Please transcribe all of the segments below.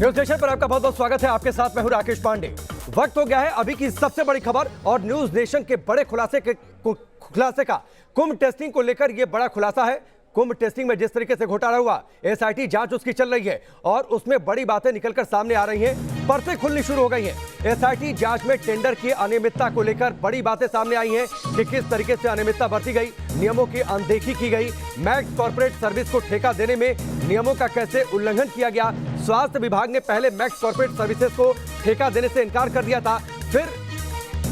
News nation पर आपका बहुत बहुत स्वागत है। आपके साथ मैं हूं राकेश पांडे। वक्त हो गया है अभी की सबसे बड़ी खबर और न्यूज नेशन के बड़े खुलासे का। कुंभ टेस्टिंग को लेकर यह बड़ा खुलासा है। कुंभ टेस्टिंग में जिस तरीके से घोटाला हुआ, एसआईटी जांच उसकी चल रही है और उसमें बड़ी बातें निकलकर सामने आ रही हैं, परतें खुलनी शुरू हो गई हैं। एसआईटी जांच में टेंडर की अनियमितता को लेकर बड़ी बातें सामने आई हैं कि किस तरीके से अनियमितता बरती गई, नियमों की अनदेखी की गई, मैक्स कॉर्पोरेट सर्विस को ठेका देने में नियमों का कैसे उल्लंघन किया गया। स्वास्थ्य विभाग ने पहले मैक्स कॉर्पोरेट सर्विसेज को ठेका देने से इनकार कर दिया था, फिर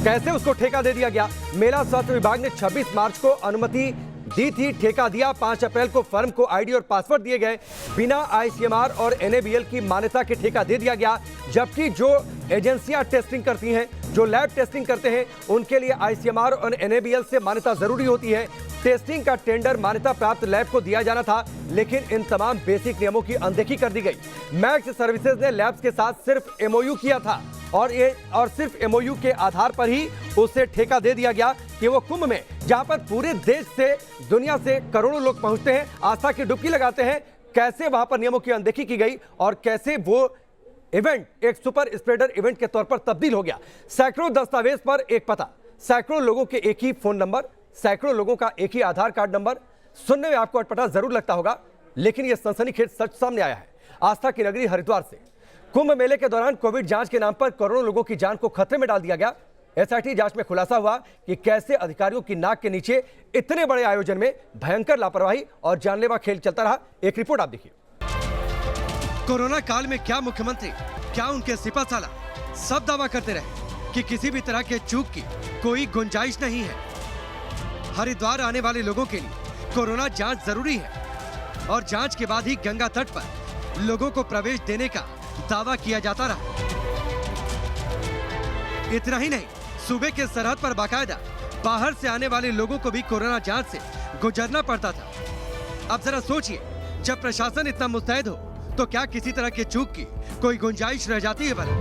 कैसे उसको ठेका दे दिया गया। मेला स्वास्थ्य विभाग ने 26 मार्च को अनुमति दी थी, ठेका दिया। 5 अप्रैल को फर्म को आईडी और पासवर्ड दिए गए, बिना आईसीएमआर और एनएबीएल की मान्यता के ठेका दे दिया गया। जबकि जो एजेंसियां टेस्टिंग करती हैं, जो लैब टेस्टिंग करते हैं, उनके लिए आईसीएमआर और एनएबीएल से मान्यता जरूरी होती है। टेस्टिंग का टेंडर मान्यता प्राप्त लैब को दिया जाना था, लेकिन इन तमाम बेसिक नियमों की अनदेखी कर दी गई। मैक्स सर्विसेज ने लैब्स के साथ सिर्फ एमओयू किया था और सिर्फ एमओयू के आधार पर ही उसे ठेका दे दिया गया कि वो कुंभ में, जहां पर पूरे देश से, दुनिया से करोड़ों लोग पहुंचते हैं, आस्था की डुबकी लगाते हैं, कैसे वहां पर नियमों की अनदेखी की गई और कैसे वो इवेंट एक सुपर स्प्रेडर इवेंट के तौर पर तब्दील हो गया। सैकड़ों दस्तावेज पर एक पता, सैकड़ों लोगों के एक ही फोन नंबर, सैकड़ों लोगों का एक ही आधार कार्ड नंबर। सुनने में आपको अटपटा जरूर लगता होगा, लेकिन यह सनसनीखेज सच सामने आया है। आस्था की नगरी हरिद्वार से कुंभ मेले के दौरान कोविड जांच के नाम पर करोड़ों लोगों की जान को खतरे में डाल दिया गया। एसआईटी जांच में खुलासा हुआ कि कैसे अधिकारियों की नाक के नीचे इतने बड़े आयोजन में भयंकर लापरवाही और जानलेवा खेल चलता रहा। एक रिपोर्ट आप देखिए। कोरोना काल में क्या मुख्यमंत्री, क्या उनके सिपहसालार सब दावा करते रहे कि किसी भी तरह के चूक की कोई गुंजाइश नहीं है। हरिद्वार आने वाले लोगों के लिए कोरोना जांच जरूरी है और जांच के बाद ही गंगा तट पर लोगों को प्रवेश देने का दावा किया जाता रहा। इतना ही नहीं, सूबे के सरहद पर बाकायदा बाहर से आने वाले लोगों को भी कोरोना जांच से गुजरना पड़ता था। अब जरा सोचिए, जब प्रशासन इतना मुस्तैद हो तो क्या किसी तरह के चूक की कोई गुंजाइश रह जाती है भला?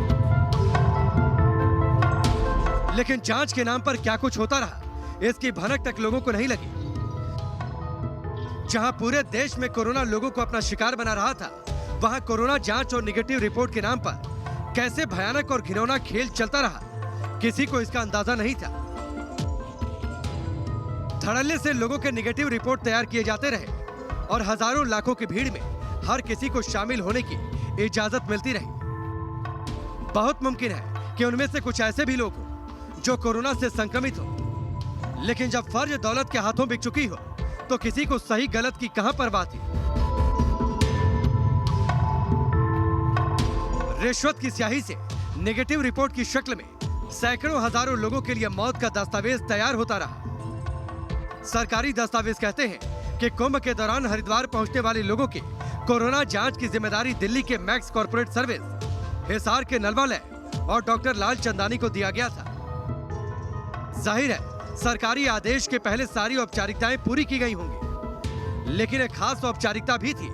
लेकिन जांच के नाम पर क्या कुछ होता रहा, इसकी भनक तक लोगों को नहीं लगी। जहां पूरे देश में कोरोना लोगों को अपना शिकार बना रहा था, वहां कोरोना जांच और निगेटिव रिपोर्ट के नाम पर कैसे भयानक और घिनौना खेल चलता रहा, किसी को इसका अंदाजा नहीं था। धड़ल्ले से लोगों के निगेटिव रिपोर्ट तैयार किए जाते रहे और हजारों लाखों की भीड़ में हर किसी को शामिल होने की इजाजत मिलती रही। बहुत मुमकिन है कि उनमें से कुछ ऐसे भी लोग हों जो कोरोना से संक्रमित हो, लेकिन जब फर्ज दौलत के हाथों बिक चुकी हो तो किसी को सही गलत की कहां परवाह थी। रिश्वत की स्याही से नेगेटिव रिपोर्ट की शक्ल में सैकड़ों हजारों लोगों के लिए मौत का दस्तावेज तैयार होता रहा। सरकारी दस्तावेज कहते हैं कि कुंभ के दौरान हरिद्वार पहुंचने वाले लोगों के कोरोना जांच की जिम्मेदारी दिल्ली के मैक्स कॉर्पोरेट सर्विस, हिसार के नलवा लैब और डॉक्टर लाल चंदानी को दिया गया था। जाहिर है, सरकारी आदेश के पहले सारी औपचारिकताएं पूरी की गई होंगी, लेकिन एक खास औपचारिकता भी थी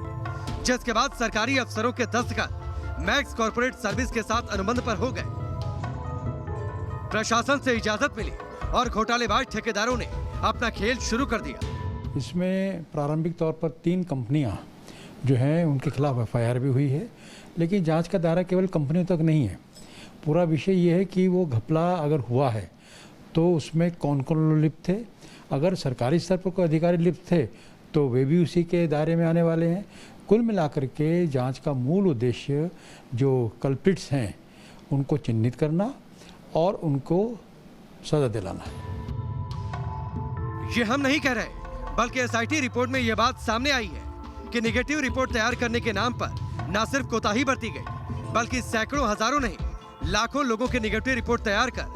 जिसके बाद सरकारी अफसरों के दस्तखत मैक्स कॉर्पोरेट सर्विस के साथ अनुबंध पर हो गए। प्रशासन से इजाजत मिली और घोटालेबाज ठेकेदारों ने अपना खेल शुरू कर दिया। इसमें प्रारंभिक तौर पर 3 कंपनियां जो हैं उनके खिलाफ एफआईआर भी हुई है, लेकिन जांच का दायरा केवल कंपनियों तक नहीं है। पूरा विषय ये है कि वो घपला अगर हुआ है तो उसमें कौन कौन लोग लिप्त थे। अगर सरकारी स्तर पर कोई अधिकारी लिप्त थे तो वे भी उसी के दायरे में आने वाले हैं। कुल मिलाकर के जांच का मूल उद्देश्य जो कल्प्रिट्स हैं उनको चिन्हित करना और उनको सजा दिलाना है। ये हम नहीं कह रहे, बल्कि एसआईटी रिपोर्ट में यह बात सामने आई है कि निगेटिव रिपोर्ट तैयार करने के नाम पर न सिर्फ कोताही बरती गई, बल्कि सैकड़ों हजारों नहीं, लाखों लोगों के निगेटिव रिपोर्ट तैयार कर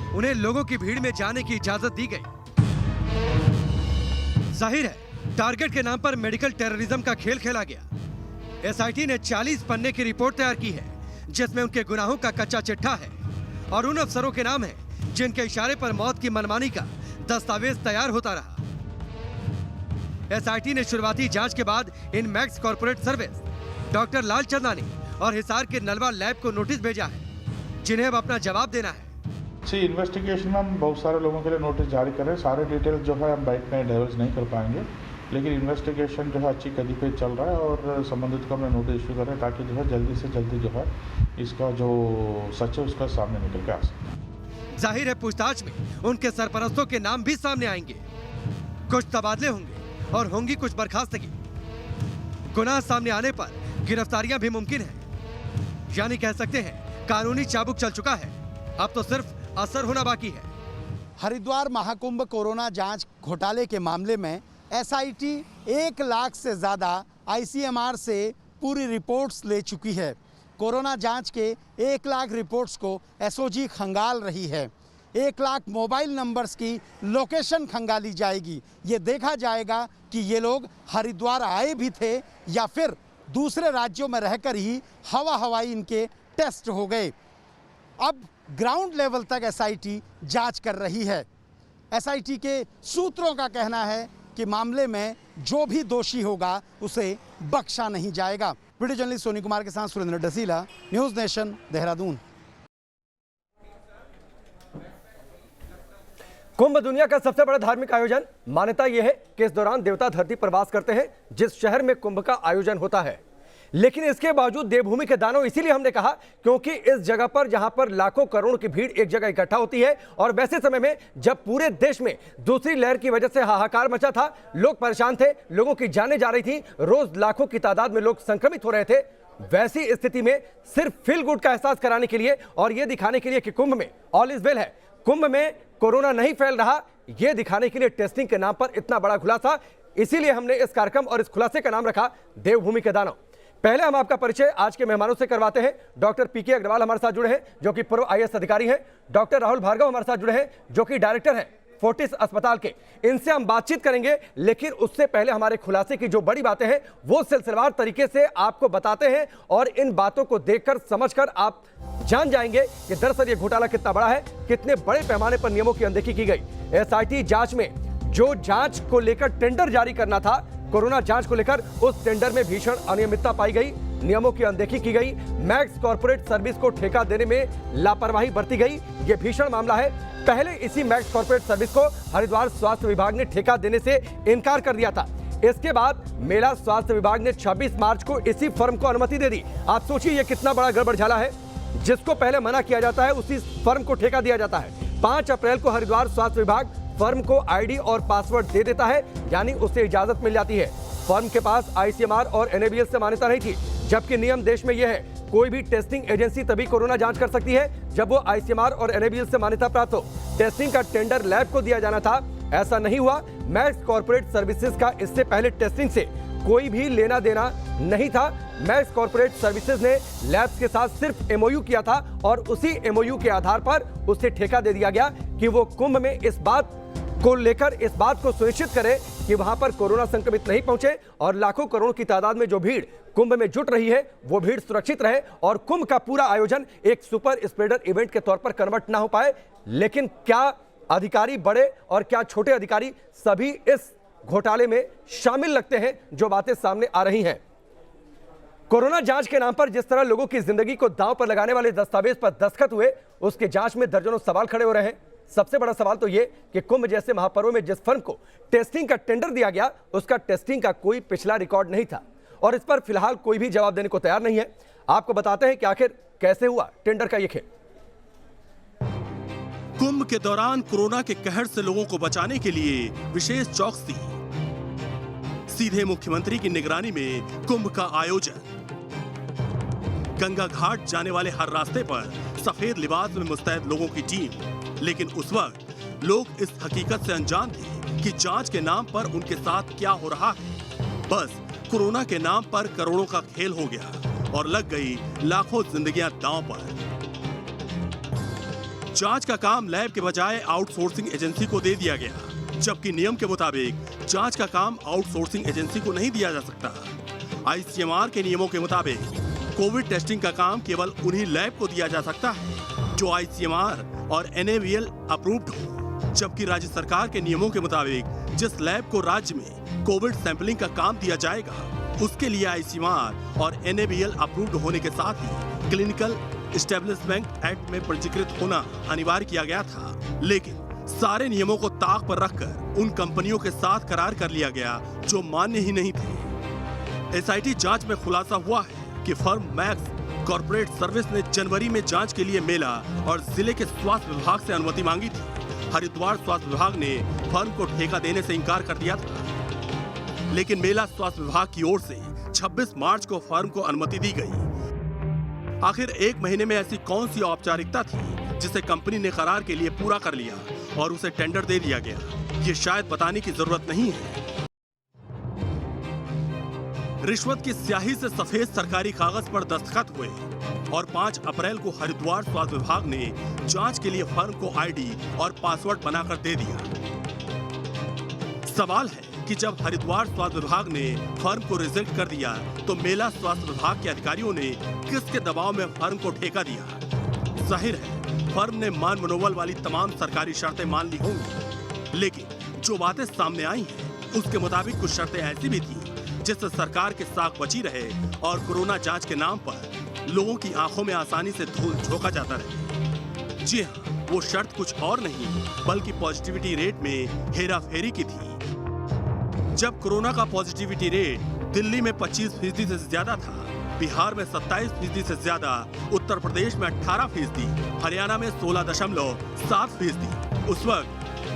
उन्हें लोगों की भीड़ में जाने की इजाजत दी गई। जाहिर है, टारगेट के नाम पर मेडिकल टेररिज्म का खेल खेला गया। एसआईटी ने 40 पन्ने की रिपोर्ट तैयार की है जिसमें उनके गुनाहों का कच्चा चिट्ठा है और उन अफसरों के नाम हैं जिनके इशारे पर मौत की मनमानी का दस्तावेज तैयार होता रहा। एसआईटी ने शुरुआती जांच के बाद इन मैक्स कॉर्पोरेट सर्विस, डॉक्टर लाल चंदानी और हिसार के नलवा लैब को नोटिस भेजा है, जिन्हें अब अपना जवाब देना है। इन्वेस्टिगेशन में हम बहुत सारे लोगों के लिए नोटिस जारी कर रहे हैं। सारे डिटेल्स जो है हम बाइट में डिस्क्लोज नहीं कर पाएंगे, लेकिन इन्वेस्टिगेशन जो है अच्छी गति पे चल रहा है और संबंधित को हमने नोटिस इशू कर रहे हैं ताकि जो है जल्दी से जल्दी जो है इसका जो सच है उसका सामने निकल के आ सके। जाहिर है पूछताछ में उनके सरपरस्तों के नाम भी सामने आएंगे, कुछ तबादले होंगे और होंगी कुछ बर्खास्तगी। गुनाह सामने आने पर गिरफ्तारियां भी मुमकिन है, यानी कह सकते हैं कानूनी चाबुक चल चुका है, अब तो सिर्फ असर होना बाकी है। हरिद्वार महाकुंभ कोरोना जांच घोटाले के मामले में एसआईटी 1 लाख से ज़्यादा आईसीएमआर से पूरी रिपोर्ट्स ले चुकी है। कोरोना जांच के 1 लाख रिपोर्ट्स को एसओजी खंगाल रही है। 1 लाख मोबाइल नंबर्स की लोकेशन खंगाली जाएगी। ये देखा जाएगा कि ये लोग हरिद्वार आए भी थे या फिर दूसरे राज्यों में रहकर ही हवाई इनके टेस्ट हो गए। अब ग्राउंड लेवल तक एसआईटी जांच कर रही है। एसआईटी के सूत्रों का कहना है कि मामले में जो भी दोषी होगा उसे बख्शा नहीं जाएगा। वीडियो जर्नलिस्ट सोनी कुमार के साथ सुरेंद्र डसीला, न्यूज़ नेशन, देहरादून। कुंभ दुनिया का सबसे बड़ा धार्मिक आयोजन। मान्यता यह है कि इस दौरान देवता धरती पर वास करते हैं जिस शहर में कुंभ का आयोजन होता है। लेकिन इसके बावजूद देवभूमि के दानव इसीलिए हमने कहा क्योंकि इस जगह पर जहां पर लाखों करोड़ की भीड़ एक जगह इकट्ठा होती है और वैसे समय में जब पूरे देश में दूसरी लहर की वजह से हाहाकार मचा था, लोग परेशान थे, लोगों की जानें जा रही थी, रोज लाखों की तादाद में लोग संक्रमित हो रहे थे, वैसी स्थिति में सिर्फ फील गुड का एहसास कराने के लिए और यह दिखाने के लिए कि कुंभ में ऑल इज वेल है, कुंभ में कोरोना नहीं फैल रहा, यह दिखाने के लिए टेस्टिंग के नाम पर इतना बड़ा खुलासा। इसीलिए हमने इस कार्यक्रम और इस खुलासे का नाम रखा देवभूमि के दानव। पहले हम आपका परिचय आज के मेहमानों से करवाते हैं। डॉक्टर पीके अग्रवाल हमारे साथ जुड़े हैं जो कि पूर्व आईएएस अधिकारी हैं। डॉक्टर राहुल भार्गव हमारे साथ जुड़े हैं जो कि डायरेक्टर हैं फोर्टिस अस्पताल के। इनसे हम बातचीत करेंगे, लेकिन उससे पहले हमारे खुलासे की जो बड़ी बातें हैं वो सिलसिलेवार तरीके से आपको बताते हैं और इन बातों को देखकर समझकर आप जान जाएंगे कि दरअसल ये घोटाला कितना बड़ा है, कितने बड़े पैमाने पर नियमों की अनदेखी की गई। एसआईटी जांच में जो जांच को लेकर टेंडर जारी करना था, कोरोना जांच को लेकर उस टेंडर में भीषण अनियमितता पाई गई, नियमों की अनदेखी की गई, मैक्स कॉर्पोरेट सर्विस को ठेका देने में लापरवाही बरती गई। यह भीषण मामला है। पहले इसी मैक्स कॉर्पोरेट सर्विस को हरिद्वार स्वास्थ्य विभाग ने ठेका देने से इनकार कर दिया था। इसके बाद मेला स्वास्थ्य विभाग ने 26 मार्च को इसी फर्म को अनुमति दे दी। आप सोचिए ये कितना बड़ा गड़बड़झाला है। जिसको पहले मना किया जाता है उसी फर्म को ठेका दिया जाता है। 5 अप्रैल को हरिद्वार स्वास्थ्य विभाग फर्म को आईडी और पासवर्ड दे देता है, यानी उसे इजाजत मिल जाती है। फर्म के पास आईसीएमआर और एनएबीएल से मान्यता नहीं थी, जबकि नियम देश में यह है कोई भी टेस्टिंग एजेंसी तभी कोरोना जांच कर सकती है जब वो आईसीएमआर और एनएबीएल से मान्यता प्राप्त हो। टेस्टिंग का टेंडर लैब को दिया जाना था, ऐसा नहीं हुआ। मैक्स कॉर्पोरेट सर्विसेज का इससे पहले टेस्टिंग से कोई भी लेना देना नहीं था। मैक्स कॉर्पोरेट सर्विसेज ने लैब्स के साथ सिर्फ एमओयू किया था और उसी एमओयू के आधार पर उसे ठेका दे दिया गया कि वो कुंभ में इस बात को लेकर इस बात को सुनिश्चित करे कि वहां पर कोरोना संक्रमित नहीं पहुंचे और लाखों करोड़ की तादाद में जो भीड़ कुंभ में जुट रही है वो भीड़ सुरक्षित रहे और कुंभ का पूरा आयोजन एक सुपर स्प्रेडर इवेंट के तौर पर कन्वर्ट ना हो पाए। लेकिन क्या अधिकारी बड़े और क्या छोटे अधिकारी सभी इस घोटाले में शामिल लगते हैं? जो बातें सामने आ रही हैं, कोरोना जांच के नाम पर जिस तरह लोगों की जिंदगी को दांव पर लगाने वाले दस्तावेज पर दस्तखत हुए, उसके जांच में दर्जनों सवाल खड़े हो रहे हैं। सबसे बड़ा सवाल तो यह कि कुंभ जैसे महापर्व में जिस फर्म को टेस्टिंग का टेंडर दिया गया उसका टेस्टिंग का कोई पिछला रिकॉर्ड नहीं था और इस पर फिलहाल कोई भी जवाब देने को तैयार नहीं है। आपको बताते हैं कि आखिर कैसे हुआ टेंडर का यह खेल। कुंभ के दौरान कोरोना के कहर से लोगों को बचाने के लिए विशेष चौकसी, सीधे मुख्यमंत्री की निगरानी में कुंभ का आयोजन, गंगा घाट जाने वाले हर रास्ते पर सफेद लिबास में मुस्तैद लोगों की टीम। लेकिन उस वक्त लोग इस हकीकत से अनजान थे कि जांच के नाम पर उनके साथ क्या हो रहा है। बस कोरोना के नाम पर करोड़ों का खेल हो गया और लग गई लाखों जिंदगियां दांव पर। जांच का काम लैब के बजाय आउटसोर्सिंग एजेंसी को दे दिया गया, जबकि नियम के मुताबिक जांच का काम आउटसोर्सिंग एजेंसी को नहीं दिया जा सकता। आईसीएमआर के नियमों के मुताबिक कोविड टेस्टिंग का काम केवल उन्हीं लैब को दिया जा सकता है जो आईसीएमआर और एनएबीएल अप्रूव्ड हो, जबकि राज्य सरकार के नियमों के मुताबिक जिस लैब को राज्य में कोविड सैंपलिंग का काम दिया जाएगा उसके लिए आईसीएमआर और एनएबीएल अप्रूव्ड होने के साथ ही क्लिनिकल एस्टेब्लिशमेंट एक्ट में पंजीकृत होना अनिवार्य किया गया था। लेकिन सारे नियमों को ताक पर रखकर उन कंपनियों के साथ करार कर लिया गया जो मान्य ही नहीं थे। एसआईटी जांच में खुलासा हुआ है कि फर्म मैक्स कॉर्पोरेट सर्विस ने जनवरी में जांच के लिए मेला और जिले के स्वास्थ्य विभाग से अनुमति मांगी थी। हरिद्वार स्वास्थ्य विभाग ने फर्म को ठेका देने से इनकार कर दिया था, लेकिन मेला स्वास्थ्य विभाग की ओर से 26 मार्च को फर्म को अनुमति दी गई। आखिर एक महीने में ऐसी कौन सी औपचारिकता थी जिसे कंपनी ने करार के लिए पूरा कर लिया और उसे टेंडर दे दिया गया? ये शायद बताने की जरूरत नहीं है। रिश्वत की स्याही से सफेद सरकारी कागज पर दस्तखत हुए और 5 अप्रैल को हरिद्वार स्वास्थ्य विभाग ने जांच के लिए फर्म को आईडी और पासवर्ड बनाकर दे दिया। सवाल है कि जब हरिद्वार स्वास्थ्य विभाग ने फर्म को रिजेक्ट कर दिया तो मेला स्वास्थ्य विभाग के अधिकारियों ने किसके दबाव में फर्म को ठेका दिया? जाहिर है फर्म ने मान मनोबल वाली तमाम सरकारी शर्तें मान ली होंगी, लेकिन जो बातें सामने आई हैं उसके मुताबिक कुछ शर्तें ऐसी भी थी जिससे सरकार के साख बची रहे और कोरोना जांच के नाम पर लोगों की आंखों में आसानी से धूल झोंका जाता रहे। जी हाँ, वो शर्त कुछ और नहीं बल्कि पॉजिटिविटी रेट में हेराफेरी की थी। जब कोरोना का पॉजिटिविटी रेट दिल्ली में 25% से ज्यादा था, बिहार में 27% से ज्यादा, उत्तर प्रदेश में 18%, हरियाणा में 16.7%, उस वक्त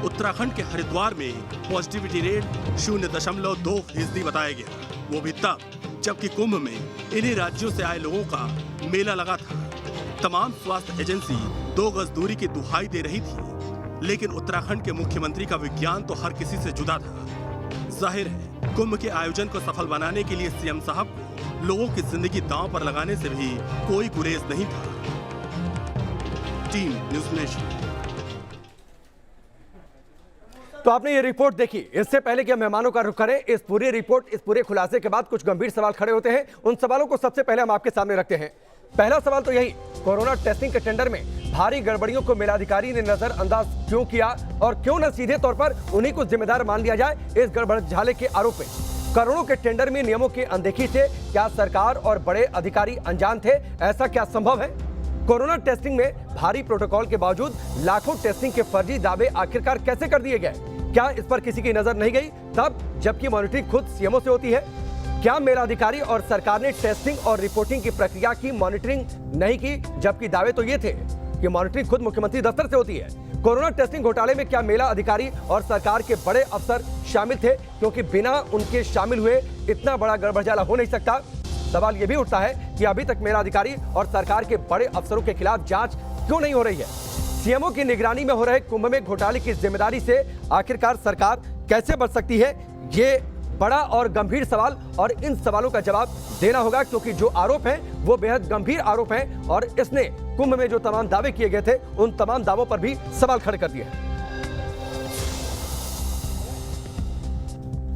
उत्तराखंड के हरिद्वार में पॉजिटिविटी रेट 0.2% बताया गया। वो भी तब जबकि कुंभ में इन्हीं राज्यों से आए लोगों का मेला लगा था। तमाम स्वास्थ्य एजेंसी 2 गज दूरी की दुहाई दे रही थी, लेकिन उत्तराखंड के मुख्यमंत्री का विज्ञान तो हर किसी से जुदा था। जाहिर है कुंभ के आयोजन को सफल बनाने के लिए सीएम साहब को लोगों की जिंदगी दांव पर लगाने से भी कोई गुरेज नहीं था। Team news nation. तो आपने ये रिपोर्ट देखी। इससे पहले कि हम मेहमानों का रुख करें, इस पूरी रिपोर्ट, इस पूरे खुलासे के बाद कुछ गंभीर सवाल खड़े होते हैं। उन सवालों को सबसे पहले हम आपके सामने रखते हैं। पहला सवाल तो यही, कोरोना टेस्टिंग के टेंडर में भारी गड़बड़ियों को मेलाधिकारी ने नजरअंदाज क्यों किया और क्यों न सीधे तौर पर उन्हीं को जिम्मेदार मान लिया जाए इस गड़बड़झाले के आरोप में? करोड़ों के टेंडर में नियमों की अनदेखी से क्या सरकार और बड़े अधिकारी अनजान थे? ऐसा क्या संभव है? कोरोना टेस्टिंग में भारी प्रोटोकॉल के बावजूद लाखों टेस्टिंग के फर्जी दावे आखिरकार कैसे कर दिए गए? क्या इस पर किसी की नजर नहीं गई तब जबकि मॉनिटरिंग खुद सीएमओ से होती है? क्या मेलाधिकारी और सरकार ने टेस्टिंग और रिपोर्टिंग की प्रक्रिया की मॉनिटरिंग नहीं की जबकि दावे तो ये थे कि मॉनिटरिंग खुद मुख्यमंत्री दफ्तर से होती है? कोरोना टेस्टिंग घोटाले में क्या मेला अधिकारी और सरकार के बड़े अफसर शामिल थे? क्योंकि बिना उनके शामिल हुए इतना बड़ा गड़बड़झाला हो नहीं सकता। सवाल यह भी उठता है कि अभी तक मेला अधिकारी और सरकार के बड़े अफसरों के खिलाफ जांच क्यों नहीं हो रही है? सीएमओ की निगरानी में हो रहे कुंभ में घोटाले की जिम्मेदारी से आखिरकार सरकार कैसे बच सकती है? ये बड़ा और गंभीर सवाल, और इन सवालों का जवाब देना होगा क्योंकि जो आरोप हैं वो बेहद गंभीर आरोप हैं और इसने कुंभ में जो तमाम दावे किए गए थे उन तमाम दावों पर भी सवाल खड़े कर दिए हैं।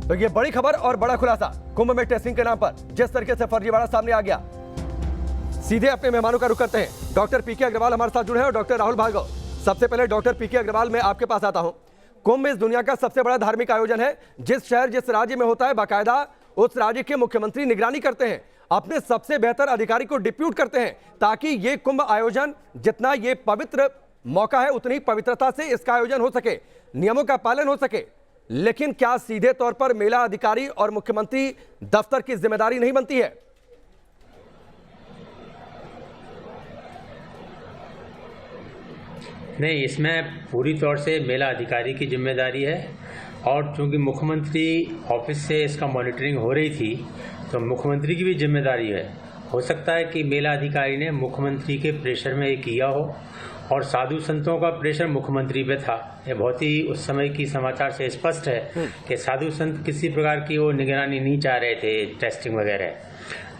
तो ये बड़ी खबर और बड़ा खुलासा कुंभ में टेस्टिंग के नाम पर जिस तरीके से फर्जीवाड़ा सामने आ गया। सीधे अपने मेहमानों का रुख करते हैं। डॉक्टर पीके अग्रवाल हमारे साथ जुड़े हैं और डॉक्टर राहुल भार्गव। सबसे पहले डॉक्टर पीके अग्रवाल, मैं आपके पास आता हूं। कुंभ इस दुनिया का सबसे बड़ा धार्मिक आयोजन है। जिस शहर जिस राज्य में होता है बाकायदा उस राज्य के मुख्यमंत्री निगरानी करते हैं, अपने सबसे बेहतर अधिकारी को डिप्यूट करते हैं ताकि ये कुंभ आयोजन जितना ये पवित्र मौका है उतनी पवित्रता से इसका आयोजन हो सके, नियमों का पालन हो सके। लेकिन क्या सीधे तौर पर मेला अधिकारी और मुख्यमंत्री दफ्तर की जिम्मेदारी नहीं बनती है? नहीं, इसमें पूरी तौर से मेला अधिकारी की जिम्मेदारी है और चूंकि मुख्यमंत्री ऑफिस से इसका मॉनिटरिंग हो रही थी तो मुख्यमंत्री की भी जिम्मेदारी है। हो सकता है कि मेला अधिकारी ने मुख्यमंत्री के प्रेशर में ये किया हो और साधु संतों का प्रेशर मुख्यमंत्री पे था। ये बहुत ही उस समय की समाचार से स्पष्ट है कि साधु संत किसी प्रकार की वो निगरानी नहीं चाह रहे थे, टेस्टिंग वगैरह।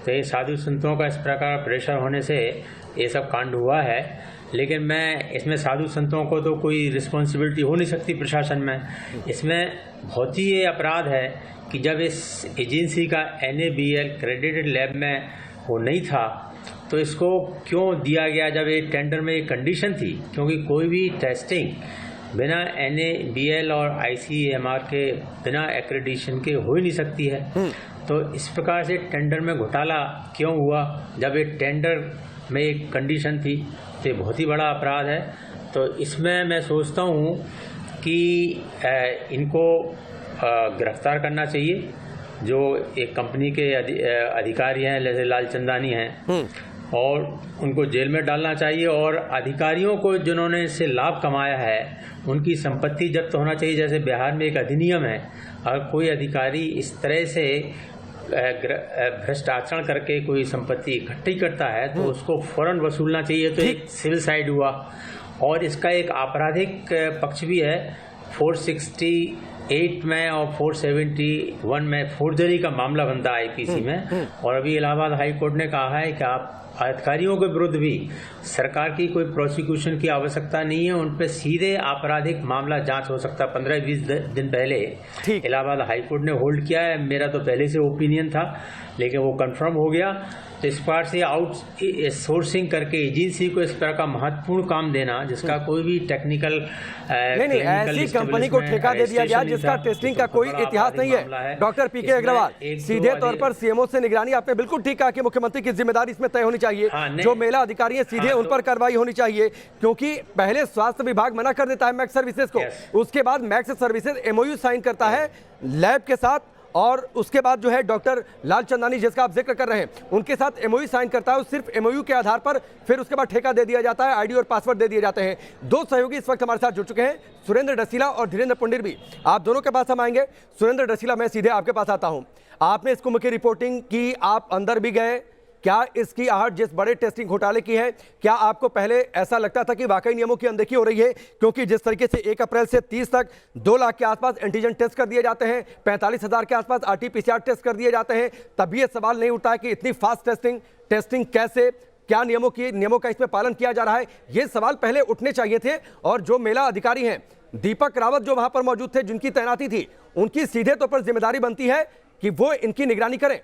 तो ये साधु संतों का इस प्रकार प्रेशर होने से ये सब कांड हुआ है। लेकिन मैं इसमें साधु संतों को तो कोई रिस्पॉन्सिबिलिटी हो नहीं सकती प्रशासन में। इसमें बहुत ही ये अपराध है कि जब इस एजेंसी का NABL क्रेडिटेड लैब में वो नहीं था तो इसको क्यों दिया गया जब ये टेंडर में एक कंडीशन थी, क्योंकि कोई भी टेस्टिंग बिना NABL और ICMR के बिना एक्रेडिटेशन के हो ही नहीं सकती है। तो इस प्रकार से टेंडर में घोटाला क्यों हुआ जब ये टेंडर में एक कंडीशन थी? तो बहुत ही बड़ा अपराध है। तो इसमें मैं सोचता हूँ कि इनको गिरफ्तार करना चाहिए। जो एक कंपनी के अधिकारी हैं जैसे लालचंदानी हैं, और उनको जेल में डालना चाहिए। और अधिकारियों को जिन्होंने इससे लाभ कमाया है उनकी संपत्ति जब्त होना चाहिए। जैसे बिहार में एक अधिनियम है, अगर कोई अधिकारी इस तरह से भ्रष्ट आचरण करके कोई संपत्ति इकट्ठी करता है तो उसको फौरन वसूलना चाहिए। तो एक सिविल साइड हुआ, और इसका एक आपराधिक पक्ष भी है। 468 में और 471 में फोर्जरी का मामला बनता है आईपीसी में। और अभी इलाहाबाद हाई कोर्ट ने कहा है कि आप अधिकारियों के विरुद्ध भी सरकार की कोई प्रोसिक्यूशन की आवश्यकता नहीं है, उन पर सीधे आपराधिक मामला जांच हो सकता है। 15-20 दिन पहले इलाहाबाद हाई कोर्ट ने होल्ड किया है। मेरा तो पहले से ओपिनियन था, लेकिन वो कंफर्म हो गया। तो इस बार से आउटसोर्सिंग करके एजेंसी को इस तरह का महत्वपूर्ण काम देना जिसका कोई भी टेक्निकल नहीं, ऐसी कंपनी को ठेका दे दिया गया जिसका टेस्टिंग का कोई इतिहास नहीं है। डॉक्टर पीके अग्रवाल, सीधे तौर पर सीएमओ से निगरानी, आपने बिल्कुल ठीक कहा कि मुख्यमंत्री की जिम्मेदारी इसमें तय होनी चाहिए। जो मेला अधिकारी है सीधे उन पर कार्रवाई होनी चाहिए, क्योंकि पहले स्वास्थ्य विभाग मना कर देता है मैक्स सर्विसेज को, उसके बाद मैक्स सर्विसेज एमओयू साइन करता है लैब के साथ, और उसके बाद जो है डॉक्टर लालचंदानी जिसका आप जिक्र कर रहे हैं उनके साथ एमओयू साइन करता है। सिर्फ एमओयू के आधार पर फिर उसके बाद ठेका दे दिया जाता है, आईडी और पासवर्ड दे दिए जाते हैं। दो सहयोगी इस वक्त हमारे साथ जुड़ चुके हैं, सुरेंद्र डसीला और धीरेन्द्र पुंडीर भी। आप दोनों के पास हम आएंगे। सुरेंद्र डसीला, मैं सीधे आपके पास आता हूं। आपने इस कुंभ की रिपोर्टिंग की, आप अंदर भी गए, क्या इसकी आहट जिस बड़े टेस्टिंग घोटाले की है, क्या आपको पहले ऐसा लगता था कि वाकई नियमों की अनदेखी हो रही है? क्योंकि जिस तरीके से 1 अप्रैल से 30 तक 2 लाख के आसपास एंटीजन टेस्ट कर दिए जाते हैं, 45,000 के आसपास आरटीपीसीआर टेस्ट कर दिए जाते हैं, तब भी ये सवाल नहीं उठता है कि इतनी फास्ट टेस्टिंग कैसे, क्या नियमों का इसमें पालन किया जा रहा है? ये सवाल पहले उठने चाहिए थे। और जो मेला अधिकारी हैं दीपक रावत जो वहां पर मौजूद थे, जिनकी तैनाती थी, उनकी सीधे तौर पर जिम्मेदारी बनती है कि वो इनकी निगरानी करें।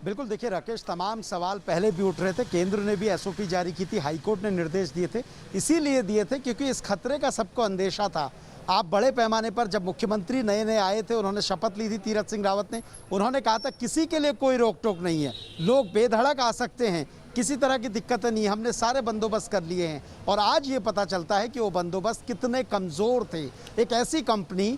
बिल्कुल, देखिए राकेश, तमाम सवाल पहले भी उठ रहे थे। केंद्र ने भी एसओपी जारी की थी, हाईकोर्ट ने निर्देश दिए थे, इसीलिए दिए थे क्योंकि इस खतरे का सबको अंदेशा था। आप बड़े पैमाने पर, जब मुख्यमंत्री नए आए थे, उन्होंने शपथ ली थी तीरथ सिंह रावत ने, उन्होंने कहा था किसी के लिए कोई रोक टोक नहीं है, लोग बेधड़क आ सकते हैं, किसी तरह की दिक्कतें नहीं, हमने सारे बंदोबस्त कर लिए हैं। और आज ये पता चलता है कि वो बंदोबस्त कितने कमज़ोर थे। एक ऐसी कंपनी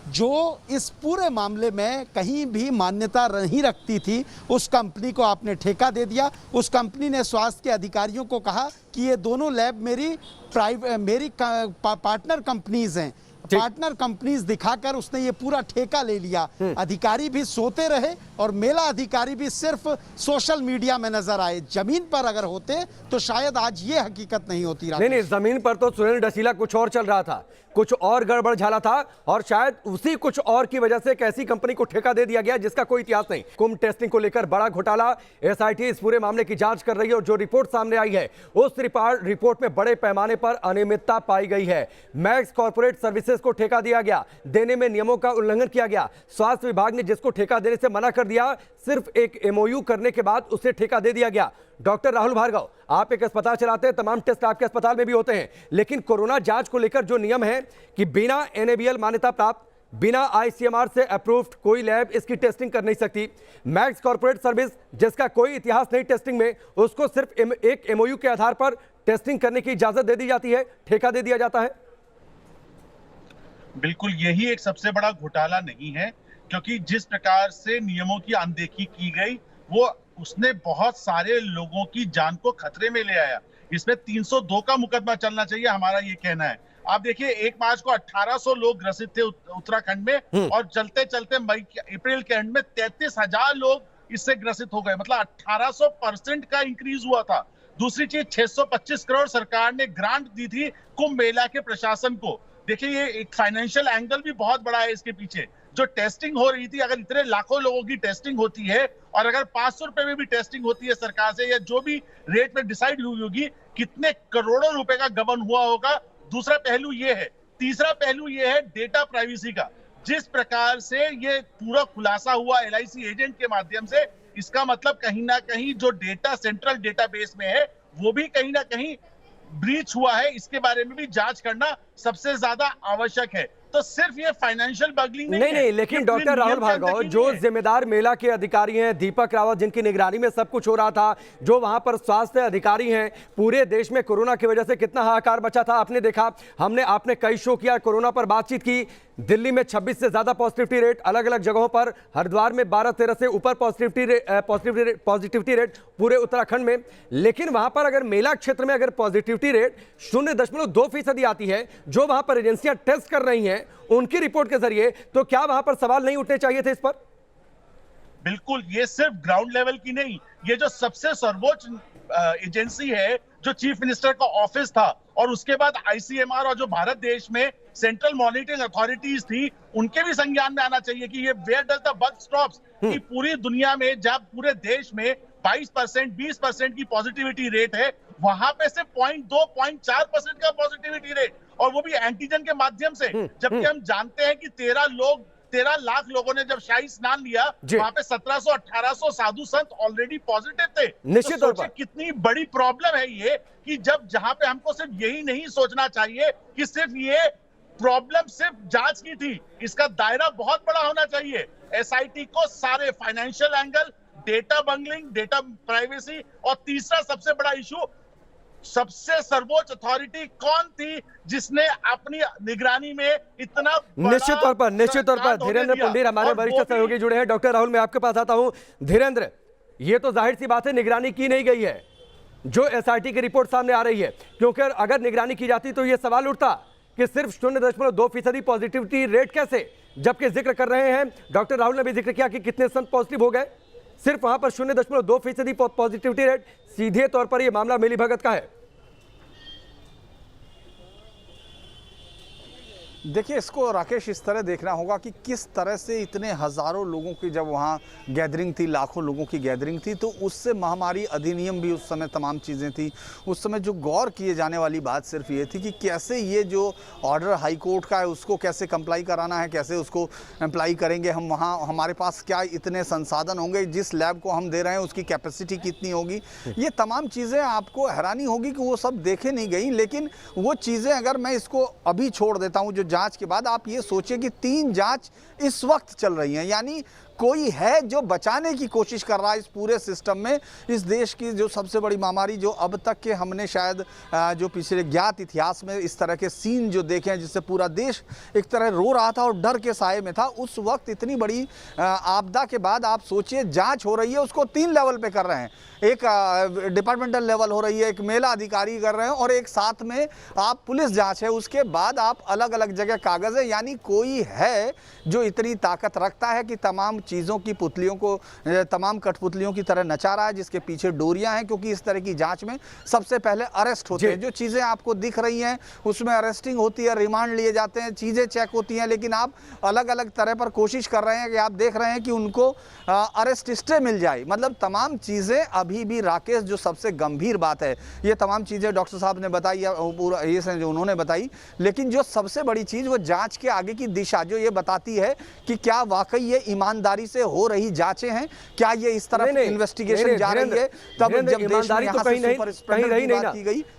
जो इस पूरे मामले में कहीं भी मान्यता नहीं रखती थी, उस कंपनी को आपने ठेका दे दिया। उस कंपनी ने स्वास्थ्य के अधिकारियों को कहा कि ये दोनों लैब मेरी पार्टनर कंपनीज हैं। पार्टनर कंपनीज दिखाकर उसने ये पूरा ठेका ले लिया। अधिकारी भी सोते रहे और मेला अधिकारी भी सिर्फ सोशल मीडिया में नजर आए। जमीन पर अगर होते तो शायद आज ये हकीकत नहीं होती। नहीं, जमीन पर तो सुरेंद्र डसीला कुछ और चल रहा था, कुछ और गड़बड़ झाला था, और शायद उसी कुछ और की वजह से एक ऐसी कंपनी को ठेका दे दिया गया जिसका कोई इतिहास नहीं। कुंभ टेस्टिंग को लेकर बड़ा घोटाला, एसआईटी इस पूरे मामले की जांच कर रही है और जो रिपोर्ट सामने आई है उस रिपोर्ट में बड़े पैमाने पर अनियमितता पाई गई है। मैक्स कॉर्पोरेट सर्विसेज को ठेका दिया गया, देने में नियमों का उल्लंघन किया गया। स्वास्थ्य विभाग ने जिसको ठेका देने से मना कर दिया, सिर्फ एक एमओयू करने के बाद उसे ठेका दे दिया गया। डॉक्टर राहुल भार्गव, आप एक अस्पताल चलाते हैं, तमाम टेस्ट आपके अस्पताल में भी होते हैं, लेकिन कोरोना जांच को लेकर जो नियम है कि बिना एनएबीएल मान्यता प्राप्त, बिना आईसीएमआर से अप्रूव्ड कोई लैब इसकी टेस्टिंग कर नहीं सकती। मैक्स कॉर्पोरेट सर्विस जिसका कोई इतिहास नहीं टेस्टिंग में, उसको सिर्फ एक एमओयू के आधार पर टेस्टिंग करने की इजाजत दे दी जाती है, ठेका दे दिया जाता है। बिल्कुल, यही एक सबसे बड़ा घोटाला नहीं है, क्योंकि जिस प्रकार से नियमों की अनदेखी की गई वो उसने बहुत सारे लोगों की जान को खतरे में ले आया। इसमें 302 का मुकदमा चलना चाहिए, हमारा ये कहना है। आप देखिए, 1 मार्च को 1800 लोग ग्रसित थे उत्तराखंड में, और चलते चलते अप्रैल के एंड में 33,000 लोग इससे ग्रसित हो गए। मतलब 1800% का इंक्रीज हुआ था। दूसरी चीज, 625 करोड़ सरकार ने ग्रांट दी थी कुंभ मेला के प्रशासन को। देखिए, ये एक फाइनेंशियल एंगल भी बहुत बड़ा है इसके पीछे। जो टेस्टिंग हो रही थी, अगर इतने लाखों लोगों की टेस्टिंग होती है और अगर 500 रुपए में भी टेस्टिंग होती है सरकार से, या जो भी रेट में डिसाइड हुई होगी, कितने करोड़ों रुपए का गबन हुआ होगा। दूसरा पहलू ये है। तीसरा पहलू ये है डेटा प्राइवेसी का। जिस प्रकार से ये पूरा खुलासा हुआ एलआईसी एजेंट के माध्यम से, इसका मतलब कहीं ना कहीं जो डेटा सेंट्रल डेटाबेस में है वो भी कहीं ना कहीं ब्रीच हुआ है। इसके बारे में भी जांच करना सबसे ज्यादा आवश्यक है। तो सिर्फ ये फाइनेंशियल बगलिंग नहीं, लेकिन डॉक्टर राहुल भार्गव जो जिम्मेदार मेला के अधिकारी हैं, दीपक रावत, जिनकी निगरानी में सब कुछ हो रहा था, जो वहां पर स्वास्थ्य अधिकारी हैं, पूरे देश में कोरोना की वजह से कितना हाहाकार मचा था आपने देखा। आपने कई शो किया, कोरोना पर बातचीत की। दिल्ली में 26 से ज्यादा पॉजिटिविटी रेट, अलग अलग जगहों पर, हरिद्वार में 12-13 से ऊपर पॉजिटिविटी रेट पूरे उत्तराखंड में। लेकिन वहां पर अगर मेला क्षेत्र में अगर पॉजिटिविटी रेट 0.2% आती है, जो वहां पर एजेंसियां टेस्ट कर रही हैं उनकी रिपोर्ट के जरिए, तो क्या वहां पर सवाल नहीं उठने चाहिए थे इस पर? बिल्कुल, ये सिर्फ ग्राउंड लेवल की नहीं, ये जो सबसे सर्वोच्च एजेंसी है, जो चीफ मिनिस्टर का ऑफिस था, और उसके बाद आईसीएमआर और जो भारत देश में सेंट्रल मॉनिटरिंग अथॉरिटीज थी, उनके भी संज्ञान में आना चाहिए कि ये where does the buck stops, कि पूरी दुनिया में जब पूरे देश में 22%, 20% की पॉजिटिविटी रेट है, वहां पे सिर्फ 0.4% का पॉजिटिविटी रेट, और वो भी एंटीजन के माध्यम से, जबकि हम जानते हैं कि 13 लाख लोगों ने जब शाही स्नान लिया, वहां पे 1700-1800 साधु संत ऑलरेडी पॉजिटिव थे। निश्चित तौर पर कितनी बड़ी प्रॉब्लम है ये, कि जहां पे हमको सिर्फ यही नहीं सोचना चाहिए कि सिर्फ ये प्रॉब्लम सिर्फ जांच की थी, इसका दायरा बहुत बड़ा होना चाहिए। एसआईटी को सारे financial angle, data bungling, data privacy, और तीसरा सबसे बड़ा इशू, सबसे सर्वोच्च अथॉरिटी कौन थी जिसने अपनी निगरानी में इतना निश्चित तौर पर धीरेन्द्र पुंडीर हमारे वरिष्ठ सहयोगी जुड़े हैं। डॉक्टर राहुल, मैं आपके पास आता हूं। धीरेन्द्र, ये तो जाहिर सी बात है निगरानी की नहीं गई है जो एसआईटी की रिपोर्ट सामने आ रही है, क्योंकि अगर निगरानी की जाती तो यह सवाल उठता कि सिर्फ 0.2% पॉजिटिविटी रेट कैसे, जबकि जिक्र कर रहे हैं डॉक्टर राहुल ने भी जिक्र किया कि कितने संत पॉजिटिव हो गए, सिर्फ वहां पर 0.2% पॉजिटिविटी रेट। सीधे तौर पर यह मामला मिलीभगत का है। देखिए, इसको राकेश इस तरह देखना होगा कि किस तरह से इतने हज़ारों लोगों की जब वहाँ गैदरिंग थी, लाखों लोगों की गैदरिंग थी, तो उससे महामारी अधिनियम भी उस समय तमाम चीज़ें थी। उस समय जो गौर किए जाने वाली बात सिर्फ ये थी कि कैसे ये जो ऑर्डर हाई कोर्ट का है उसको कैसे कंप्लाई कराना है, कैसे उसको अप्लाई करेंगे हम, वहाँ हमारे पास क्या इतने संसाधन होंगे, जिस लैब को हम दे रहे हैं उसकी कैपेसिटी कितनी होगी, ये तमाम चीज़ें आपको हैरानी होगी कि वो सब देखे नहीं गई। लेकिन वो चीज़ें अगर मैं इसको अभी छोड़ देता हूँ, जो जांच के बाद आप ये सोचिए कि 3 जांच इस वक्त चल रही हैं, यानी कोई है जो बचाने की कोशिश कर रहा है इस पूरे सिस्टम में, इस देश की जो सबसे बड़ी महामारी, जो अब तक के हमने शायद जो पिछले ज्ञात इतिहास में इस तरह के सीन जो देखे हैं, जिससे पूरा देश एक तरह रो रहा था और डर के साए में था, उस वक्त इतनी बड़ी आपदा के बाद आप सोचिए जांच हो रही है, उसको 3 लेवल पे कर रहे हैं। एक डिपार्टमेंटल लेवल हो रही है, एक मेला अधिकारी कर रहे हैं, और एक साथ में आप पुलिस जांच है, उसके बाद आप अलग अलग जगह कागज है। यानी कोई है जो इतनी ताकत रखता है कि तमाम चीज़ों की पुतलियों को तमाम कठपुतलियों की तरह नचा रहा है, जिसके पीछे डोरियां हैं, क्योंकि इस तरह की जांच में सबसे पहले अरेस्ट होते हैं। जो चीज़ें आपको दिख रही हैं उसमें अरेस्टिंग होती है, रिमांड लिए जाते हैं, चीज़ें चेक होती हैं, लेकिन आप अलग अलग तरह पर कोशिश कर रहे हैं कि आप देख रहे हैं कि उनको अरेस्ट स्टे मिल जाए। मतलब तमाम चीज़ें अभी भी राकेश, जो सबसे गंभीर बात है, ये तमाम चीज़ें डॉक्टर साहब ने बताई या पूरा ये से जो उन्होंने बताई, लेकिन जो सबसे बड़ी चीज़ वो जांच के आगे की दिशा जो ये बताती है कि क्या वाकई ये ईमानदारी से हो रही जांचें हैं, क्या ये इस तरफ इन्वेस्टिगेशन जा रही है। तब जब ईमानदारी तो कहीं रही नहीं ना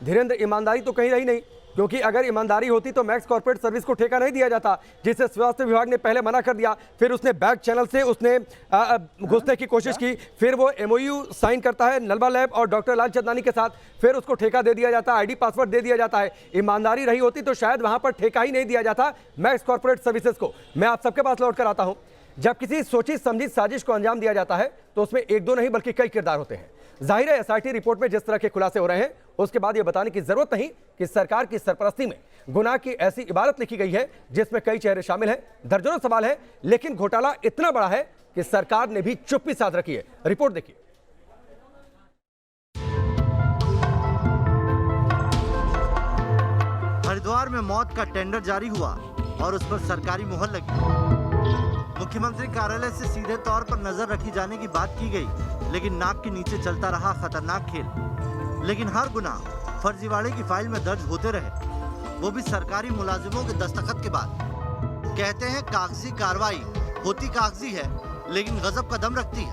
धीरेन्द्र, ईमानदारी तो कहीं रही नहीं, क्योंकि अगर ईमानदारी होती तो मैक्स कॉर्पोरेट सर्विस को ठेका नहीं दिया जाता, जिसे स्वास्थ्य विभाग ने पहले मना कर दिया, फिर उसने बैक चैनल से उसने घुसने की कोशिश की, फिर वो एमओयू साइन करता है नलवा लैब और डॉक्टर लाल चंदानी के साथ, फिर उसको ठेका दे दिया जाता है, आईडी पासवर्ड दे दिया जाता है। ईमानदारी रही होती तो शायद वहां पर ठेका ही नहीं दिया जाता मैक्स कॉर्पोरेट सर्विसेज को। मैं आप सबके पास लौट कर आता हूं। जब किसी सोची समझी साजिश को अंजाम दिया जाता है तो उसमें 1-2 नहीं बल्कि कई किरदार होते हैं। जाहिर है एसआईटी रिपोर्ट में जिस तरह के खुलासे हो रहे हैं उसके बाद यह बताने की जरूरत नहीं कि सरकार की सरपरस्ती में गुनाह की ऐसी इबारत लिखी गई है जिसमें कई चेहरे शामिल हैं, दर्जनों सवाल है, लेकिन घोटाला इतना बड़ा है कि सरकार ने भी चुप्पी साध रखी है। रिपोर्ट देखिए। हरिद्वार में मौत का टेंडर जारी हुआ और उस पर सरकारी मुहर लगी। मुख्यमंत्री कार्यालय से सीधे तौर पर नजर रखी जाने की बात की गई, लेकिन नाक के नीचे चलता रहा खतरनाक खेल। लेकिन हर गुनाह फर्जीवाड़े की फाइल में दर्ज होते रहे, वो भी सरकारी मुलाजिमों के दस्तखत के बाद। कहते हैं कागजी कार्रवाई होती कागजी है, लेकिन गजब का दम रखती है,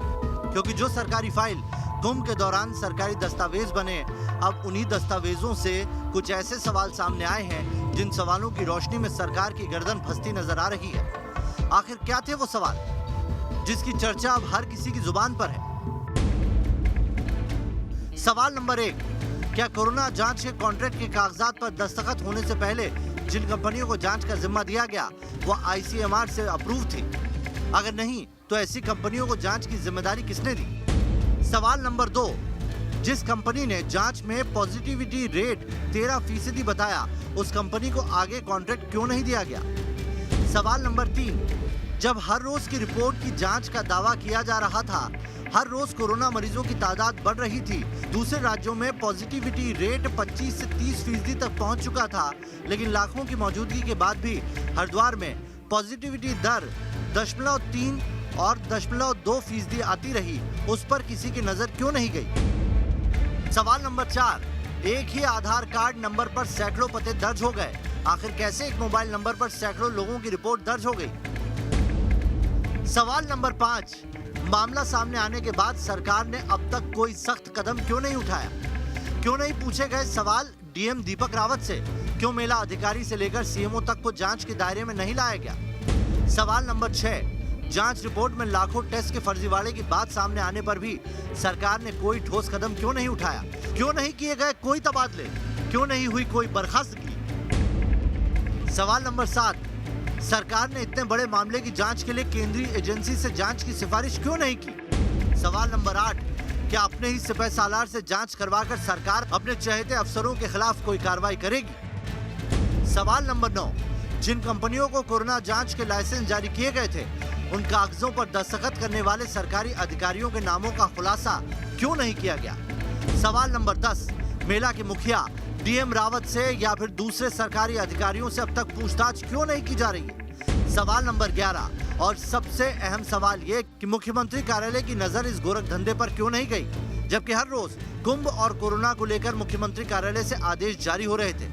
क्योंकि जो सरकारी फाइल कुंभ के दौरान सरकारी दस्तावेज बने। अब उन्हीं दस्तावेजों से कुछ ऐसे सवाल सामने आए हैं जिन सवालों की रोशनी में सरकार की गर्दन फंसती नजर आ रही है। आखिर क्या थे वो सवाल जिसकी चर्चा अब हर किसी की जुबान पर है? सवाल नंबर 1, क्या कोरोना जांच के कॉन्ट्रैक्ट के कागजात पर दस्तखत होने से पहले जिन कंपनियों को जांच का जिम्मा दिया गया वो आईसीएमआर से अप्रूव थी? अगर नहीं तो ऐसी कंपनियों को जांच की जिम्मेदारी किसने दी? सवाल नंबर 2, जिस कंपनी ने जांच में पॉजिटिविटी रेट 13% बताया उस कंपनी को आगे कॉन्ट्रैक्ट क्यों नहीं दिया गया? सवाल नंबर 3, जब हर रोज की रिपोर्ट की जांच का दावा किया जा रहा था, हर रोज कोरोना मरीजों की तादाद बढ़ रही थी, दूसरे राज्यों में पॉजिटिविटी रेट 25 से 30% तक पहुंच चुका था, लेकिन लाखों की मौजूदगी के बाद भी हरिद्वार में पॉजिटिविटी दर 0.3 और 0.2% आती रही, उस पर किसी की नजर क्यों नहीं गई? सवाल नंबर 4, एक ही आधार कार्ड नंबर पर सैकड़ों पते दर्ज हो गए, आखिर कैसे एक मोबाइल नंबर पर सैकड़ों लोगों की रिपोर्ट दर्ज हो गई? सवाल नंबर 5, मामला सामने आने के बाद सरकार ने अब तक कोई सख्त कदम क्यों नहीं उठाया? क्यों नहीं पूछे गए सवाल डीएम दीपक रावत से? क्यों मेला अधिकारी से लेकर सीएमओ तक को जांच के दायरे में नहीं लाया गया? सवाल नंबर 6, जांच रिपोर्ट में लाखों टेस्ट के फर्जीवाड़े की बात सामने आने पर भी सरकार ने कोई ठोस कदम क्यों नहीं उठाया? क्यों नहीं किए गए कोई तबादले? क्यों नहीं हुई कोई बर्खास्तगी? सवाल नंबर 7, सरकार ने इतने बड़े मामले की जांच के लिए केंद्रीय एजेंसी से जांच की सिफारिश क्यों नहीं की? सवाल नंबर 8, क्या अपने ही सिपह सालार से जांच करवाकर सरकार अपने चहेते अफसरों के खिलाफ कोई कार्रवाई करेगी? सवाल नंबर 9, जिन कंपनियों को कोरोना जांच के लाइसेंस जारी किए गए थे उन कागजों पर दस्तखत करने वाले सरकारी अधिकारियों के नामों का खुलासा क्यों नहीं किया गया? सवाल नंबर 10, मेला के मुखिया डीएम रावत से या फिर दूसरे सरकारी अधिकारियों से अब तक पूछताछ क्यों नहीं की जा रही है? सवाल नंबर 11, और सबसे अहम सवाल ये कि मुख्यमंत्री कार्यालय की नजर इस गोरख धंधे पर क्यों नहीं गई, जबकि हर रोज कुंभ और कोरोना को लेकर मुख्यमंत्री कार्यालय से आदेश जारी हो रहे थे।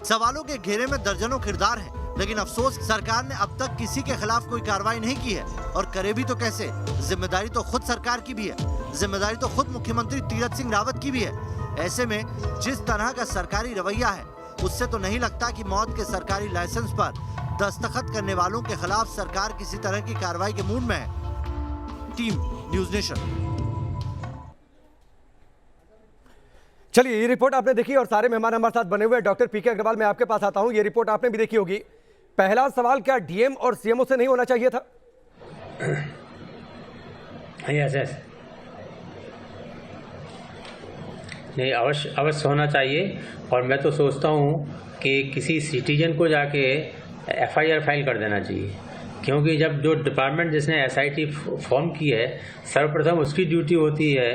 सवालों के घेरे में दर्जनों किरदार हैं, लेकिन अफसोस सरकार ने अब तक किसी के खिलाफ कोई कार्रवाई नहीं की है, और करे भी तो कैसे? जिम्मेदारी तो खुद सरकार की भी है, जिम्मेदारी तो खुद मुख्यमंत्री तीरथ सिंह रावत की भी है। ऐसे में जिस तरह का सरकारी रवैया है उससे तो नहीं लगता कि मौत के सरकारी लाइसेंस पर दस्तखत करने वालों के खिलाफ सरकार किसी तरह की कार्रवाई के मूड में है। Team news nation. चलिए, ये रिपोर्ट आपने देखी और सारे मेहमान हमारे साथ बने हुए हैं। डॉक्टर पीके अग्रवाल, मैं आपके पास आता हूं। ये रिपोर्ट आपने भी देखी होगी। पहला सवाल, क्या डीएम और सीएमओ से नहीं होना चाहिए था? यस, नहीं, अवश्य होना चाहिए। और मैं तो सोचता हूँ कि किसी सिटीजन को जाके एफआईआर फाइल कर देना चाहिए, क्योंकि जब जो डिपार्टमेंट जिसने एसआईटी फॉर्म की है, सर्वप्रथम उसकी ड्यूटी होती है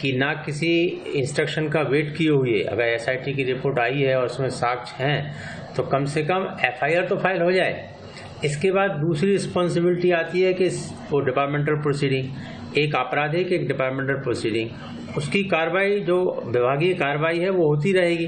कि ना किसी इंस्ट्रक्शन का वेट किए हुए अगर एसआईटी की रिपोर्ट आई है और उसमें साक्ष्य हैं तो कम से कम एफआईआर तो फाइल हो जाए। इसके बाद दूसरी रिस्पॉन्सिबिलिटी आती है कि वो डिपार्टमेंटल प्रोसीडिंग, एक आपराधिक एक डिपार्टमेंटल प्रोसीडिंग, उसकी कार्रवाई जो विभागीय कार्रवाई है वो होती रहेगी।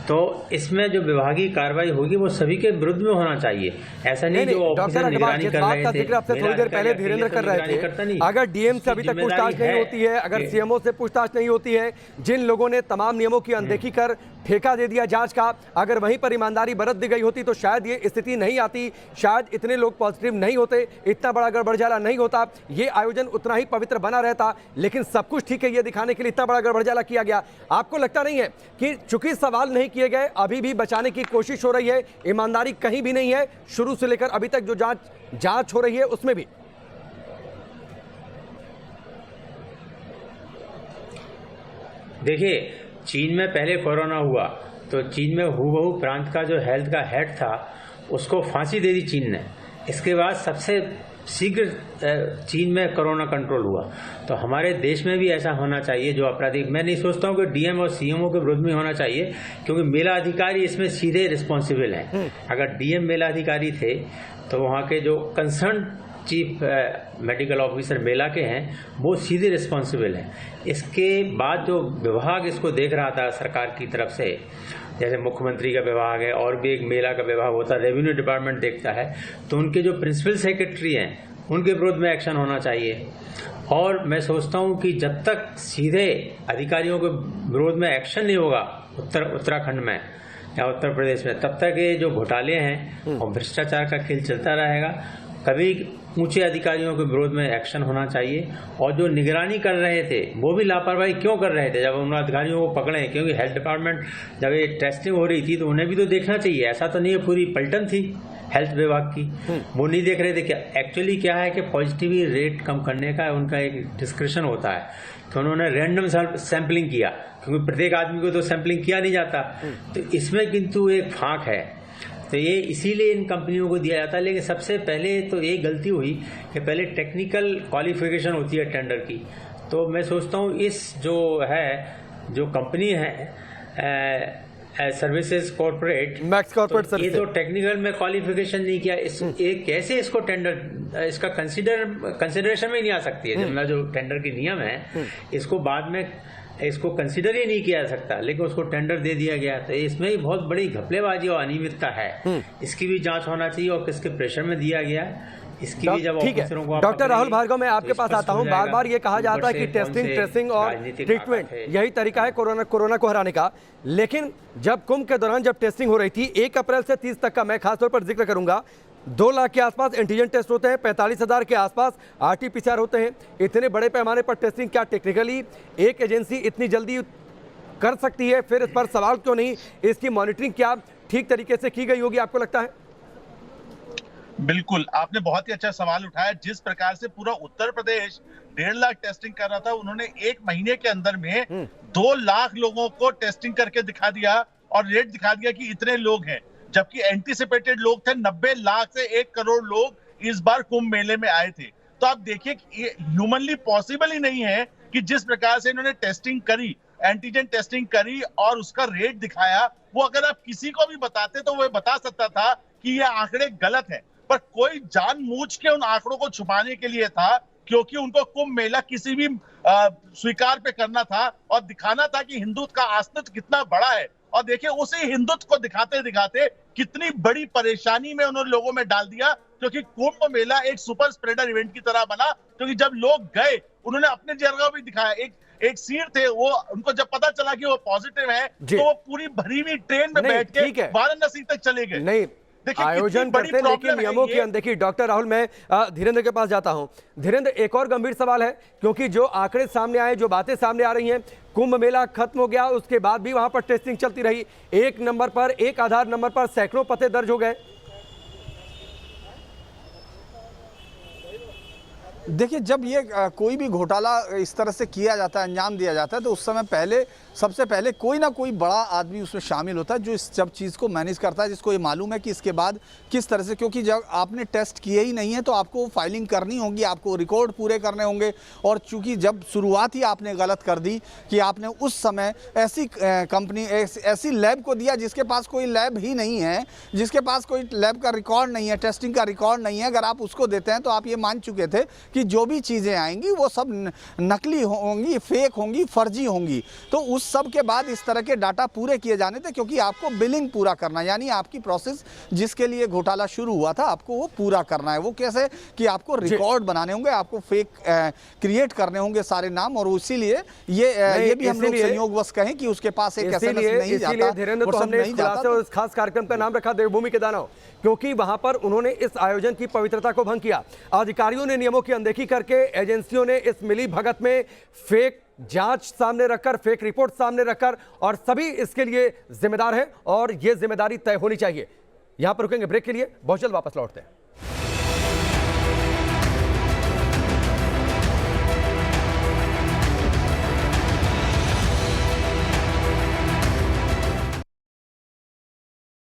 तो इसमें जो विभागीय कार्रवाई होगी वो सभी के विरुद्ध में होना चाहिए। ऐसा नहीं जो ऑफिसर निगरानी कर रहे थे, जिक्र आपसे थोड़ी देर पहले धीरेन्द्र कर रहे थे, अगर डीएम से अभी तक पूछताछ नहीं होती है, अगर सीएमओ से पूछताछ नहीं होती है, जिन लोगों ने तमाम नियमों की अनदेखी कर ठेका दे दिया जांच का, अगर वहीं पर ईमानदारी बरत दी गई होती तो शायद ये स्थिति नहीं आती, शायद इतने लोग पॉजिटिव नहीं होते, इतना बड़ा गड़बड़झाला नहीं होता, ये आयोजन उतना ही पवित्र बना रहता। लेकिन सब कुछ ठीक है ये दिखाने के लिए इतना बड़ा गड़बड़झाला किया गया। आपको लगता नहीं है कि चूंकि सवाल नहीं किए गए, अभी भी बचाने की कोशिश हो रही है, ईमानदारी कहीं भी नहीं है, शुरू से लेकर अभी तक जो जांच हो रही है उसमें भी? देखिए, चीन में पहले कोरोना हुआ तो चीन में हूबहू प्रांत का जो हेल्थ का हेड था उसको फांसी दे दी चीन ने। इसके बाद सबसे शीघ्र चीन में कोरोना कंट्रोल हुआ। तो हमारे देश में भी ऐसा होना चाहिए। जो आपराधिक, मैं नहीं सोचता हूँ कि डीएम और सीएमओ के विरुद्ध में होना चाहिए, क्योंकि मेला अधिकारी इसमें सीधे रिस्पॉन्सिबल हैं। अगर डीएम मेला अधिकारी थे तो वहाँ के जो कंसर्न चीफ मेडिकल ऑफिसर मेला के हैं वो सीधे रिस्पॉन्सिबल हैं। इसके बाद जो विभाग इसको देख रहा था सरकार की तरफ से, जैसे मुख्यमंत्री का विभाग है और भी एक मेला का विभाग होता है, रेवेन्यू डिपार्टमेंट देखता है, तो उनके जो प्रिंसिपल सेक्रेटरी हैं उनके विरुद्ध में एक्शन होना चाहिए। और मैं सोचता हूं कि जब तक सीधे अधिकारियों के विरोध में एक्शन नहीं होगा उत्तराखंड में या उत्तर प्रदेश में, तब तक ये जो घोटाले हैं और भ्रष्टाचार का खेल चलता रहेगा। कभी ऊंचे अधिकारियों के विरोध में एक्शन होना चाहिए, और जो निगरानी कर रहे थे वो भी लापरवाही क्यों कर रहे थे जब उन अधिकारियों को पकड़े, क्योंकि हेल्थ डिपार्टमेंट जब ये टेस्टिंग हो रही थी तो उन्हें भी तो देखना चाहिए। ऐसा तो नहीं है पूरी पलटन थी हेल्थ विभाग की, वो नहीं देख रहे थे। क्या एक्चुअली क्या है कि पॉजिटिविटी रेट कम करने का उनका एक डिस्क्रिप्शन होता है, तो उन्होंने रैंडम सैंपलिंग किया, क्योंकि प्रत्येक आदमी को तो सैंपलिंग किया नहीं जाता। तो इसमें किंतु एक फांक है, तो ये इसीलिए इन कंपनियों को दिया जाता है। लेकिन सबसे पहले तो एक गलती हुई कि पहले टेक्निकल क्वालिफिकेशन होती है टेंडर की। तो मैं सोचता हूँ इस जो कंपनी है सर्विसेज कॉर्पोरेट, मैक्स कॉर्पोरेट ये सर्विसेज, तो टेक्निकल में क्वालिफिकेशन नहीं किया, कैसे इसको टेंडर इसका कंसिडरेशन में नहीं आ सकती है। जब जो टेंडर के नियम है इसको बाद में इसको कंसिडर ही नहीं किया जा सकता, लेकिन उसको टेंडर दे दिया गया। तो इसमें भी बहुत बड़ी घपलेबाजी और अनियमितता है, इसकी भी जांच होना चाहिए और किसके प्रेशर में दिया गया इसकी भी जब ठीक है। डॉक्टर राहुल भार्गव, मैं आपके पास आता हूं। बार बार ये कहा जाता है कि टेस्टिंग, ट्रेसिंग और ट्रीटमेंट यही तरीका है कोरोना को हराने का, लेकिन जब कुंभ के दौरान जब टेस्टिंग हो रही थी 1 अप्रैल से 30 तक का मैं खासतौर पर जिक्र करूंगा, 2 लाख के आसपास एंटीजन टेस्ट होते हैं, 45,000 के आसपास RT-PCR होते हैं। इतने बड़े पैमाने पर टेस्टिंग क्या टेक्निकली एक एजेंसी इतनी जल्दी कर सकती है? फिर इस पर सवाल क्यों नहीं, इसकी मॉनिटरिंग क्या ठीक तरीके से की गई होगी आपको लगता है? बिल्कुल, आपने बहुत ही अच्छा सवाल उठाया। जिस प्रकार से पूरा उत्तर प्रदेश 1.5 लाख टेस्टिंग कर रहा था, उन्होंने 1 महीने के अंदर में 2 लाख लोगों को टेस्टिंग करके दिखा दिया और रेट दिखा दिया कि इतने लोग हैं, जबकि एंटीसिपेटेड लोग थे 90 लाख से 1 करोड़ लोग इस बार कुंभ मेले में आए थे। तो आप देखिए कि ये ह्यूमनली पॉसिबल ही नहीं है कि जिस प्रकार से इन्होंने टेस्टिंग करी, एंटीजन टेस्टिंग करी और उसका रेट दिखाया, वो अगर आप किसी को भी बताते तो वो बता सकता था कि ये आंकड़े गलत हैं, पर कोई जानबूझ के उन आंकड़ों को छुपाने के लिए था, क्योंकि उनको कुंभ मेला किसी भी स्वीकार पे करना था और दिखाना था कि हिंदुत्व का अस्तित्व कितना बड़ा है। और देखिए उसी हिंदुत्व को दिखाते दिखाते कितनी बड़ी परेशानी में उन्होंने लोगों में डाल दिया, क्योंकि कुंभ मेला एक सुपर स्प्रेडर इवेंट की तरह बना। क्योंकि जब लोग गए उन्होंने अपने जगह भी दिखाया, एक सीट थे वो, उनको जब पता चला कि वो पॉजिटिव है तो वो पूरी भरी हुई ट्रेन में बैठ के वाराणसी तक चले गए। नहीं, आयोजन करते हैं लेकिन नियमों की अनदेखी। डॉक्टर राहुल, मैं धीरेन्द्र के पास जाता हूं। धीरेन्द्र, एक और गंभीर सवाल है, क्योंकि जो आंकड़े सामने आए, जो बातें सामने आ रही हैं, कुंभ मेला खत्म हो गया, उसके बाद भी वहां पर टेस्टिंग चलती रही, एक नंबर पर, एक आधार नंबर पर सैकड़ों पते दर्ज हो गए। देखिए, जब ये कोई भी घोटाला इस तरह से किया जाता है, अंजाम दिया जाता है, तो उस समय सबसे पहले कोई ना कोई बड़ा आदमी उसमें शामिल होता है जो इस सब चीज़ को मैनेज करता है, जिसको ये मालूम है कि इसके बाद किस तरह से, क्योंकि जब आपने टेस्ट किए ही नहीं है तो आपको फाइलिंग करनी होगी, आपको रिकॉर्ड पूरे करने होंगे। और चूंकि जब शुरुआत ही आपने गलत कर दी कि आपने उस समय ऐसी कंपनी, ऐसी लैब को दिया जिसके पास कोई लैब ही नहीं है, जिसके पास कोई लैब का रिकॉर्ड नहीं है, टेस्टिंग का रिकॉर्ड नहीं है, अगर आप उसको देते हैं तो आप ये मान चुके थे कि जो भी चीज़ें आएंगी वो सब नकली होंगी, फेक होंगी, फर्जी होंगी। तो उस सब के बाद इस तरह के डाटा पूरे किए जाने थे, क्योंकि आपको बिलिंग पूरा करना, यानी आपकी प्रोसेस जिसके लिए घोटाला शुरू हुआ था आपको वो पूरा करना है। वो कैसे कि आपको रिकॉर्ड बनाने होंगे, आपको फेक क्रिएट करने होंगे सारे नाम, और इसीलिए ये भी हम लोग संयोगवश कहें कि उसके पास एक SMS नहीं जाता। धीरेन्द्र, तो हमने इस खास कार्यक्रम का नाम रखा देवभूमि के दानव, क्योंकि वहां पर उन्होंने इस आयोजन की पवित्रता को भंग किया। अधिकारियों ने नियमों की अनदेखी करके, एजेंसियों ने इस मिली भगत में फेक जांच सामने रखकर, फेक रिपोर्ट सामने रखकर, और सभी इसके लिए जिम्मेदार हैं और यह जिम्मेदारी तय होनी चाहिए। यहां पर रुकेंगे ब्रेक के लिए, बहुत जल्द वापस लौटते हैं।